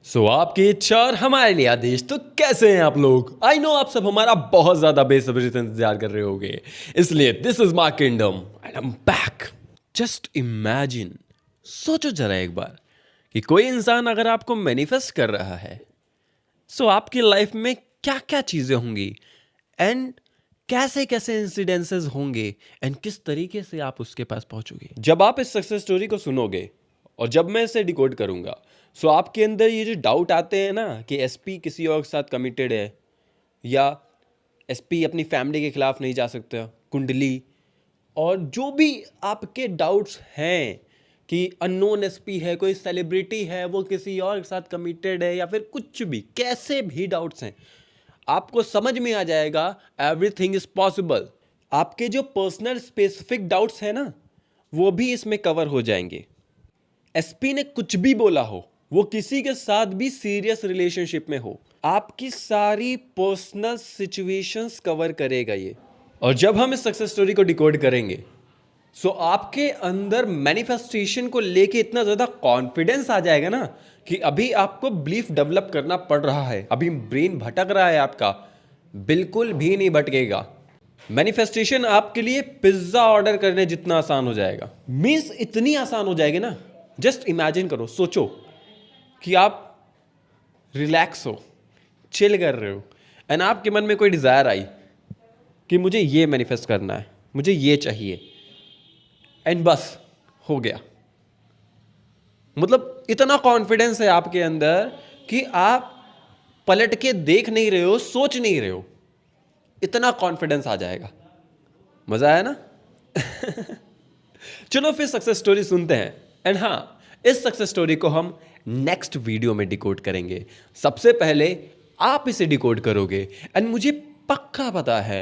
आपकी इच्छा और हमारे लिए आदेश। तो कैसे हैं आप लोग? आई नो आप सब हमारा बहुत ज्यादा बेसब्री से इंतजार कर रहे होगे, इसलिए this is my kingdom and I am back. Just imagine, सोचो जरा एक बार कि कोई इंसान अगर आपको मैनिफेस्ट कर रहा है, आपकी लाइफ में क्या क्या चीजें होंगी एंड कैसे कैसे इंसिडेंसेस होंगे एंड किस तरीके से आप उसके पास पहुंचोगे। जब आप इस सक्सेस स्टोरी को सुनोगे और जब मैं इसे डिकोड करूंगा, आपके अंदर ये जो डाउट आते हैं ना कि एसपी किसी और के साथ कमिटेड है, या एसपी अपनी फैमिली के खिलाफ नहीं जा सकता, कुंडली, और जो भी आपके डाउट्स हैं कि अननोन एसपी है, कोई सेलिब्रिटी है, वो किसी और के साथ कमिटेड है, या फिर कुछ भी कैसे भी डाउट्स हैं, आपको समझ में आ जाएगा एवरीथिंग इज पॉसिबल। आपके जो पर्सनल स्पेसिफिक डाउट्स हैं ना, वो भी इसमें कवर हो जाएंगे। एसपी ने कुछ भी बोला हो, वो किसी के साथ भी सीरियस रिलेशनशिप में हो, आपकी सारी पर्सनल सिचुएशंस कवर करेगा ये। और जब हम इस सक्सेस स्टोरी को डिकोड करेंगे, आपके अंदर मैनिफेस्टेशन को लेके इतना ज़्यादा कॉन्फिडेंस आ जाएगा ना कि अभी आपको बिलीफ डेवलप करना पड़ रहा है, अभी ब्रेन भटक रहा है आपका, बिल्कुल भी नहीं भटकेगा। मैनिफेस्टेशन आपके लिए पिज्ज़ा ऑर्डर करने जितना आसान हो जाएगा। मीन्स इतनी आसान हो जाएगी ना, जस्ट इमेजिन करो, सोचो कि आप रिलैक्स हो, चिल कर रहे हो, एंड आपके मन में कोई डिज़ायर आई कि मुझे ये मैनिफेस्ट करना है, मुझे ये चाहिए, एंड बस हो गया। मतलब इतना कॉन्फिडेंस है आपके अंदर कि आप पलट के देख नहीं रहे हो, सोच नहीं रहे हो, इतना कॉन्फिडेंस आ जाएगा। मजा आया ना? चलो फिर सक्सेस स्टोरी सुनते हैं। एंड हाँ, इस सक्सेस स्टोरी को हम नेक्स्ट वीडियो में डिकोड करेंगे। सबसे पहले आप इसे डिकोड करोगे, एंड मुझे पक्का पता है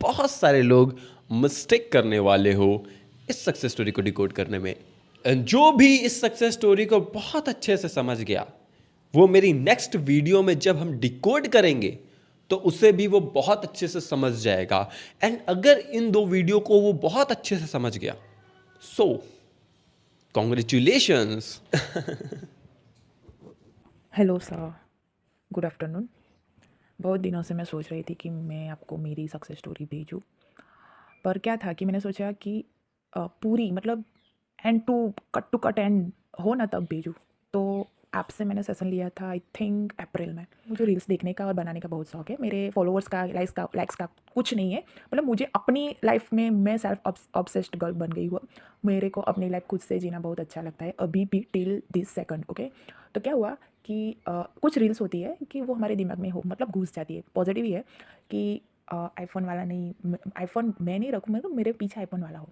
बहुत सारे लोग मिस्टेक करने वाले हो इस सक्सेस स्टोरी को डिकोड करने में। एंड जो भी इस सक्सेस स्टोरी को बहुत अच्छे से समझ गया, वो मेरी नेक्स्ट वीडियो में जब हम डिकोड करेंगे तो उसे भी वो बहुत अच्छे से समझ जाएगा। एंड अगर इन दो वीडियो को वो बहुत अच्छे से समझ गया, सो congratulations. Hello sir, good afternoon. बहुत दिनों से मैं सोच रही थी कि मैं आपको मेरी सक्सेस स्टोरी भेजूँ, पर क्या था कि मैंने सोचा कि पूरी मतलब एंड टू कट एंड हो ना तब भेजूँ। तो आपसे मैंने सेशन लिया था आई थिंक अप्रैल में। मुझे रील्स देखने का और बनाने का बहुत शौक है। मेरे फॉलोअर्स का लाइक्स का कुछ नहीं है। मतलब मुझे अपनी लाइफ में मैं सेल्फ ऑब्सेस्ड गर्ल बन गई हूँ। मेरे को अपनी लाइफ खुद से जीना बहुत अच्छा लगता है, अभी भी टिल दिस सेकंड। ओके, तो क्या हुआ कि कुछ रील्स होती है कि वो हमारे दिमाग में हो मतलब घुस जाती है। पॉजिटिव ही है कि आईफोन वाला नहीं, आईफोन मैं नहीं रखूँ, मतलब मेरे पीछे आईफोन वाला हो,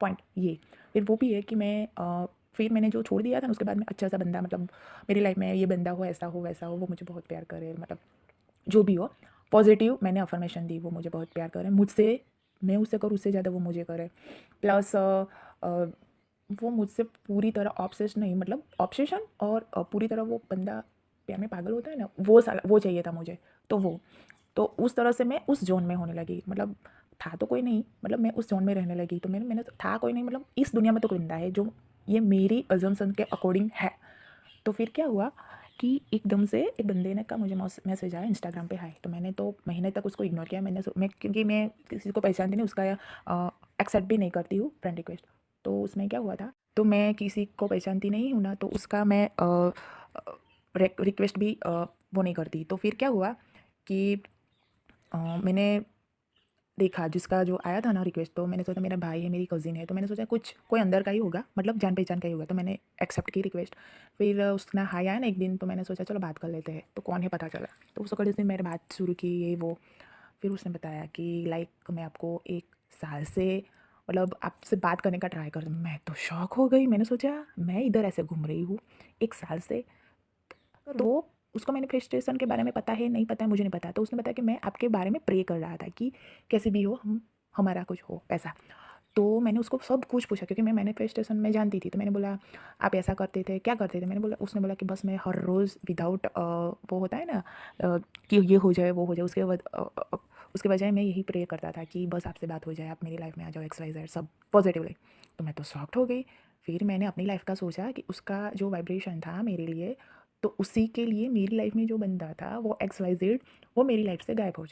पॉइंट ये। फिर वो भी है कि मैं फिर मैंने जो छोड़ दिया था ना, उसके बाद में अच्छा सा बंदा, मतलब मेरी लाइफ में ये बंदा हो, ऐसा हो वैसा हो, वो मुझे बहुत प्यार करे, मतलब जो भी हो पॉजिटिव मैंने अफर्मेशन दी, वो मुझे बहुत प्यार करे, मुझसे मैं उससे करूँ उससे ज़्यादा वो मुझे करे। प्लस वो मुझसे पूरी तरह ऑब्सेस नहीं, मतलब ऑब्सेशन और पूरी तरह वो बंदा प्यार में पागल होता है ना, वो साला वो चाहिए था मुझे। तो वो तो उस तरह से मैं उस जोन में होने लगी, मतलब था तो कोई नहीं, मतलब मैं उस जोन में रहने लगी। तो मैंने था कोई नहीं, मतलब इस दुनिया में तो कोई बंदा है जो ये मेरी अजम्पशन के अकॉर्डिंग है। तो फिर क्या हुआ कि एकदम से एक बंदे ने कहा, मुझे मैसेज आया इंस्टाग्राम पे हाय। तो मैंने तो महीने तक उसको इग्नोर किया। मैं क्योंकि मैं किसी को पहचानती नहीं, उसका एक्सेप्ट भी नहीं करती हूँ फ्रेंड रिक्वेस्ट। तो उसमें क्या हुआ था, तो मैं किसी को पहचानती नहीं हूँ ना, तो उसका मैं रिक्वेस्ट भी वो नहीं करती। तो फिर क्या हुआ कि मैंने देखा जिसका जो आया था ना रिक्वेस्ट, तो मैंने सोचा मेरा भाई है, मेरी कज़िन है, तो मैंने सोचा कुछ कोई अंदर का ही होगा, मतलब जान पहचान का ही होगा। तो मैंने एक्सेप्ट की रिक्वेस्ट। फिर उसका हाई आया ना एक दिन, तो मैंने सोचा चलो बात कर लेते हैं, तो कौन है पता चला। तो उस वक्त उसने मेरे बात शुरू की, ये वो। फिर उसने बताया कि लाइक मैं आपको 1 साल से मतलब आपसे बात करने का ट्राई कर, मैं तो शॉक हो गई। मैंने सोचा मैं इधर ऐसे घूम रही हूँ 1 साल से। तो उसको मैनिफेस्टेशन के बारे में पता है नहीं पता है मुझे नहीं पता। तो उसने बताया कि मैं आपके बारे में प्रे कर रहा था कि कैसे भी हो हम हमारा कुछ हो ऐसा। तो मैंने उसको सब कुछ पूछा क्योंकि मैं मैनिफेस्टेशन में जानती थी। तो मैंने बोला आप ऐसा करते थे, क्या करते थे? मैंने बोला, उसने बोला कि बस मैं हर रोज़ विदाउट वो होता है ना कि ये हो जाए वो हो जाए, उसके बजाय मैं यही प्रे करता था कि बस आपसे बात हो जाए, आप मेरी लाइफ में आ जाओ, XYZ सब पॉजिटिवली। तो मैं तो शॉक्ड हो गई। फिर मैंने अपनी लाइफ का सोचा कि उसका जो वाइब्रेशन था मेरे लिए तो उसी के लिए मेरी लाइफ में जो बंदा था वो XYZ, वो मेरी लाइफ से गायब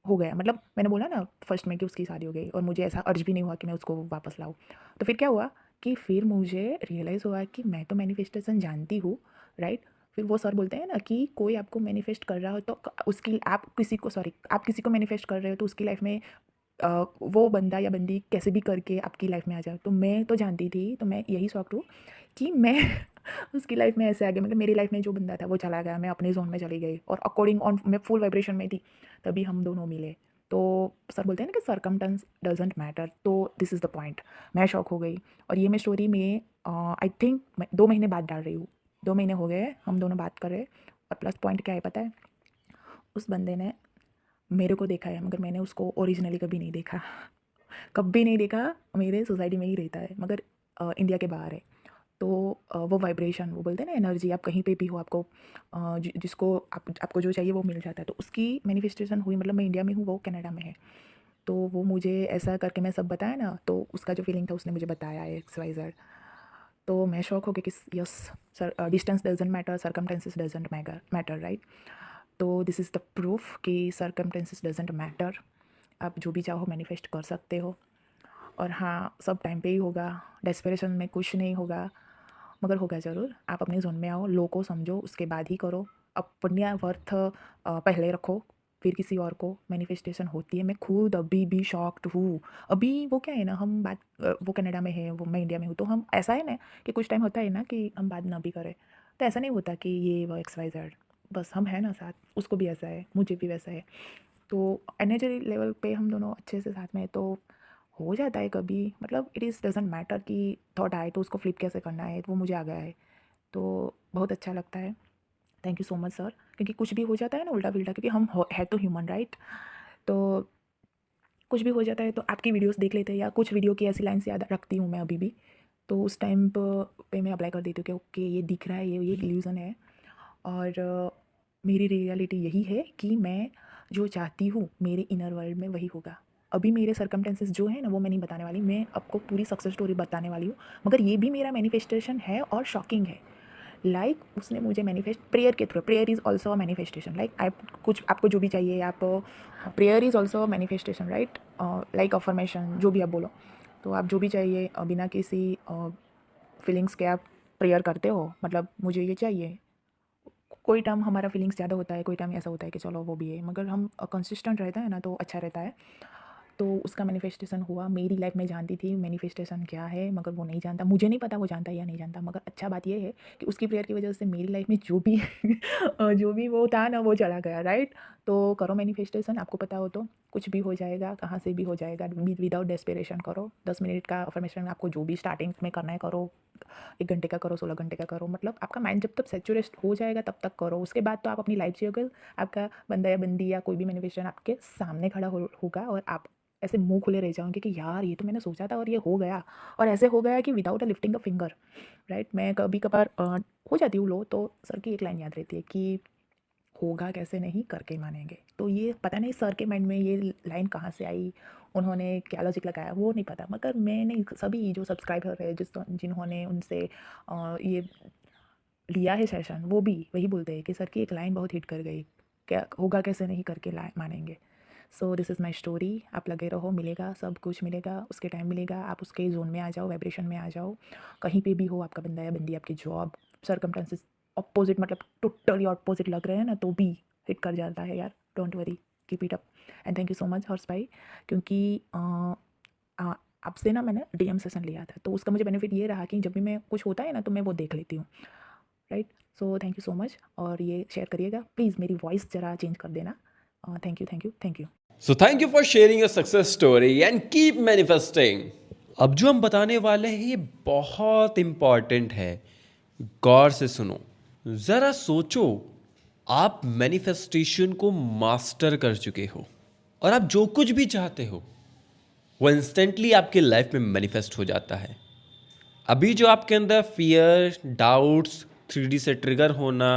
हो गया। मतलब मैंने बोला ना फर्स्ट में कि उसकी शादी हो गई और मुझे ऐसा अर्ज भी नहीं हुआ कि मैं उसको वापस लाऊं। तो फिर क्या हुआ कि फिर मुझे रियलाइज़ हुआ कि मैं तो मैनिफेस्टेशन जानती हूँ, राइट। फिर वो सर बोलते हैं ना कि कोई आपको मैनिफेस्ट कर रहा हो तो उसकी आप किसी को मैनिफेस्ट कर रहे हो तो उसकी लाइफ में वो बंदा या बंदी कैसे भी करके आपकी लाइफ में आ जाए। तो मैं तो जानती थी, तो मैं यही शौक हूँ कि मैं उसकी लाइफ में ऐसे आ गई। मतलब मेरी लाइफ में जो बंदा था वो चला गया, मैं अपने जोन में चली गई और अकॉर्डिंग ऑन मैं फुल वाइब्रेशन में थी, तभी हम दोनों मिले। तो सर बोलते हैं ना कि सरकमटेंस डजेंट मैटर, तो दिस इज़ द पॉइंट। मैं शॉक हो गई और ये मैं स्टोरी में आई थिंक मैं 2 महीने बाद डाल रही हूँ। 2 महीने हो गए हम दोनों बात कर रहे। और प्लस पॉइंट क्या है पता है, उस बंदे ने मेरे को देखा है मगर मैंने उसको ओरिजिनली कभी नहीं देखा। कभी नहीं देखा। मेरे सोसाइटी में ही रहता है मगर इंडिया के बाहर है। तो वो वाइब्रेशन, वो बोलते हैं ना एनर्जी, आप कहीं पे भी हो आपको जिसको आपको जो चाहिए वो मिल जाता है। तो उसकी मैनिफेस्टेशन हुई, मतलब मैं इंडिया में हूँ, वो कनाडा में है। तो वो मुझे ऐसा करके मैं सब बताया ना, तो उसका जो फीलिंग था उसने मुझे बताया है XYZ। तो मैं शॉक हो गई कि yes sir, distance doesn't matter, circumstances doesn't matter, right. तो दिस इज़ द प्रूफ कि सर्कमटेंसेस डजेंट मैटर। आप जो भी चाहो मैनिफेस्ट कर सकते हो। और हाँ, सब टाइम पे ही होगा, डेस्परेशन में कुछ नहीं होगा, मगर होगा ज़रूर। आप अपने ज़ोन में आओ, लो को समझो, उसके बाद ही करो। अपना वर्थ पहले रखो, फिर किसी और को। मैनिफेस्टेशन होती है। मैं खुद अभी भी शॉक्ड हूँ। अभी वो क्या है ना, हम बात वो कनाडा में है, वो मैं इंडिया में हूँ, तो हम ऐसा है ना कि कुछ टाइम होता है ना कि हम बात ना भी करें, तो ऐसा नहीं होता कि ये वो XYZ, बस हम हैं ना साथ। उसको भी ऐसा है, मुझे भी वैसा है। तो एनर्जी लेवल पे हम दोनों अच्छे से साथ में हैं, तो हो जाता है कभी। मतलब इट इज़ डजेंट मैटर कि थॉट आए तो उसको फ्लिप कैसे करना है, वो मुझे आ गया है। तो बहुत अच्छा लगता है। Thank you so much sir. क्योंकि कुछ भी हो जाता है ना उल्टा फिल्टा, क्योंकि हम है तो ह्यूमन, राइट। तो कुछ भी हो जाता है तो आपकी वीडियोस देख लेते हैं, या कुछ वीडियो की ऐसी लाइन्स याद रखती हूँ मैं अभी भी। तो उस टाइम पे मैं अप्लाई कर देती हूँ कि ओके ये दिख रहा है, ये इल्यूज़न है। और मेरी रियलिटी यही है कि मैं जो चाहती हूँ मेरे इनर वर्ल्ड में वही होगा। अभी मेरे सर्कमटेंसेस जो है ना वो मैं नहीं बताने वाली, मैं आपको पूरी सक्सेस स्टोरी बताने वाली हूँ। मगर ये भी मेरा मैनिफेस्टेशन है और शॉकिंग है। लाइक उसने मुझे मैनिफेस्ट प्रेयर के through, prayer is also a manifestation. Like आप कुछ, आपको जो भी चाहिए, आप prayer is also a manifestation, right. Like affirmation, जो भी आप बोलो। तो आप जो भी चाहिए बिना किसी फीलिंग्स के आप प्रेयर करते हो, मतलब मुझे ये चाहिए। कोई टाइम हमारा फीलिंग्स ज़्यादा होता है, कोई टाइम ऐसा होता है कि चलो वो भी है, मगर हम कंसिस्टेंट रहते हैं ना तो अच्छा रहता है। तो उसका मैनिफेस्टेशन हुआ। मेरी लाइफ में जानती थी मैनिफेस्टेशन क्या है, मगर वो नहीं जानता। मुझे नहीं पता वो जानता है या नहीं जानता, मगर अच्छा बात ये है कि उसकी प्रेयर की वजह से मेरी लाइफ में जो भी जो भी वो था ना वो चला गया, राइट। तो करो मैनिफेस्टेशन, आपको पता हो तो कुछ भी हो जाएगा, कहाँ से भी हो जाएगा। विदाउट डेस्पिरेशन करो। 10 मिनट का अफर्मेशन आपको जो भी स्टार्टिंग में करना है करो। 1 घंटे का करो, 16 घंटे का करो, मतलब आपका माइंड जब तक सेचुरेट हो जाएगा तब तक करो। उसके बाद तो आप अपनी लाइफ जियोगे। आपका बंदा या बंदी या कोई भी मैनिफेस्टेशन आपके सामने खड़ा होगा और आप ऐसे मुंह खुले रह जाओगे कि यार ये तो मैंने सोचा था और ये हो गया। और ऐसे हो गया कि without a lifting a finger, right. मैं कभी कभार हो जाती हूँ लो, तो सर की एक लाइन याद रहती है कि होगा कैसे नहीं, करके मानेंगे। तो ये पता नहीं सर के माइंड में ये लाइन कहाँ से आई, उन्होंने क्या लॉजिक लगाया वो नहीं पता, मगर मैंने सभी जो सब्सक्राइबर है जिन्होंने उनसे ये लिया है सेशन, वो भी वही बोलते हैं कि सर की एक लाइन बहुत हिट कर गई, क्या होगा कैसे नहीं, करके मानेंगे। So this is my story. आप लगे रहो, मिलेगा, सब कुछ मिलेगा, उसके टाइम मिलेगा। आप उसके जोन में आ जाओ, वाइब्रेशन में आ जाओ। कहीं पे भी हो आपका बंदा या बंदी, आपकी जॉब, सर्कमस्टेंसेस अपोजिट, मतलब टोटली अपोजिट लग रहे हैं ना, तो भी हिट कर जाता है यार। Don't worry, keep it up. And thank you so much Harsh भाई, क्योंकि आपसे ना मैंने DM सेशन लिया था, तो उसका मुझे बेनिफिट ये रहा कि जब भी मैं कुछ होता है ना तो मैं वो देख लेती हूँ, right. So thank you so much. और ये शेयर करिएगा प्लीज़, मेरी वॉइस ज़रा चेंज कर देना। Thank you, thank you, thank you. So thank you for sharing your success story and keep manifesting. अब जो हम बताने वाले हैं ये बहुत इंपॉर्टेंट है, गौर से सुनो। जरा सोचो, आप मैनिफेस्टेशन को मास्टर कर चुके हो और आप जो कुछ भी चाहते हो वो इंस्टेंटली आपके लाइफ में मैनिफेस्ट हो जाता है। अभी जो आपके अंदर फियर, डाउट्स, 3D से ट्रिगर होना,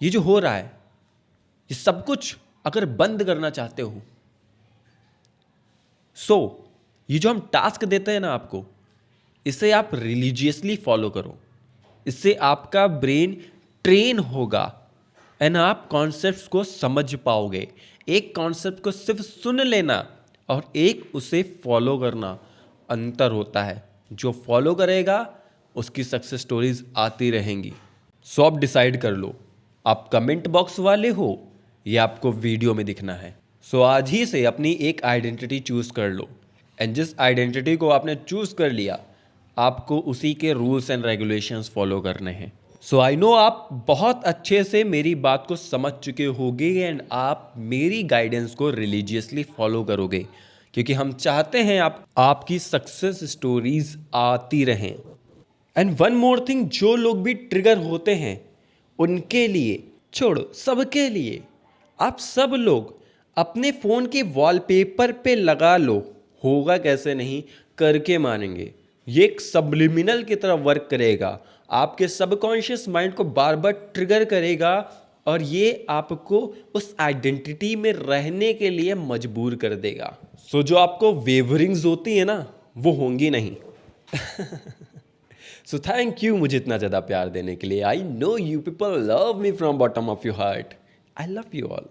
ये जो हो रहा है, ये सब कुछ अगर बंद करना चाहते हो, ये जो हम टास्क देते हैं ना आपको, इसे आप रिलीजियसली फॉलो करो। इससे आपका ब्रेन ट्रेन होगा एंड आप कॉन्सेप्ट्स को समझ पाओगे। एक कॉन्सेप्ट को सिर्फ सुन लेना और एक उसे फॉलो करना अंतर होता है। जो फॉलो करेगा उसकी सक्सेस स्टोरीज आती रहेंगी। सो आप डिसाइड कर लो, आप कमेंट बॉक्स वाले हो या आपको वीडियो में दिखना है। सो आज ही से अपनी एक आइडेंटिटी चूज कर लो एंड जिस आइडेंटिटी को आपने चूज कर लिया आपको उसी के रूल्स एंड रेगुलेशंस फॉलो करने हैं। सो आई नो आप बहुत अच्छे से मेरी बात को समझ चुके होगे एंड आप मेरी गाइडेंस को रिलीजियसली फॉलो करोगे, क्योंकि हम चाहते हैं आपकी सक्सेस स्टोरीज आती रहें। एंड वन मोर थिंग, जो लोग भी ट्रिगर होते हैं उनके लिए छोड़ो, सबके लिए आप सब लोग अपने फ़ोन के वॉलपेपर पे लगा लो। होगा कैसे नहीं, करके मानेंगे। ये एक सबलिमिनल की तरह वर्क करेगा, आपके सबकॉन्शियस माइंड को बार बार ट्रिगर करेगा और ये आपको उस आइडेंटिटी में रहने के लिए मजबूर कर देगा। सो जो आपको वेवरिंग्स होती है ना, वो होंगी नहीं। सो थैंक यू मुझे इतना ज़्यादा प्यार देने के लिए। I know you people love me from bottom of your heart. I love you all.